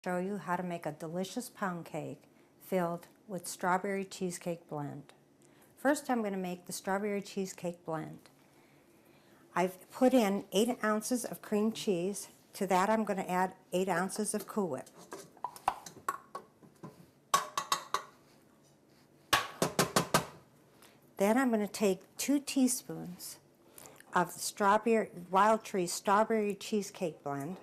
Show you how to make a delicious pound cake filled with strawberry cheesecake blend. First, I'm going to make the strawberry cheesecake blend. I've put in 8 ounces of cream cheese. To that, I'm going to add 8 ounces of Cool Whip. Then I'm going to take 2 teaspoons of the Wild Tree strawberry cheesecake blend.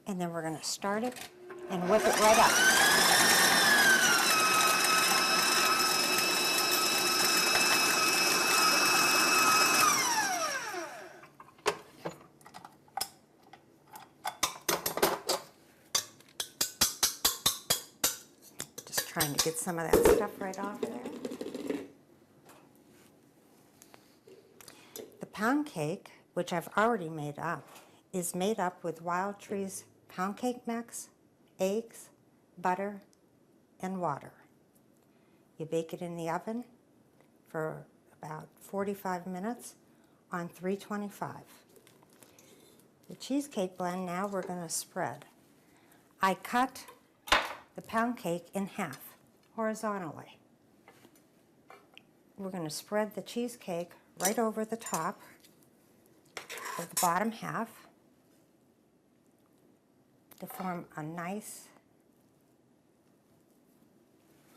And then we're going to start it and whip it right up. Just trying to get some of that stuff right off there. The pound cake, which I've already made up, is made up with Wild Tree's pound cake mix, eggs, butter, and water. You bake it in the oven for about 45 minutes on 325. The cheesecake blend now we're going to spread. I cut the pound cake in half horizontally. We're going to spread the cheesecake right over the top of the bottom half to form a nice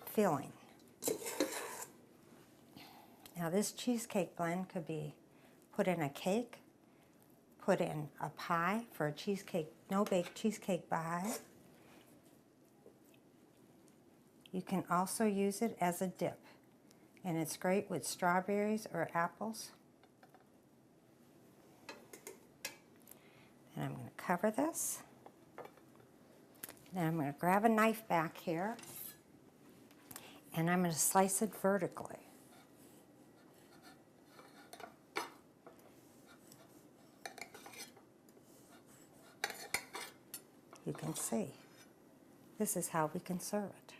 filling. Now this cheesecake blend could be put in a cake, put in a pie for a cheesecake, no-bake cheesecake pie. You can also use it as a dip, and it's great with strawberries or apples. And I'm going to cover this. Then I'm going to grab a knife back here, and I'm going to slice it vertically. You can see, this is how we can serve it.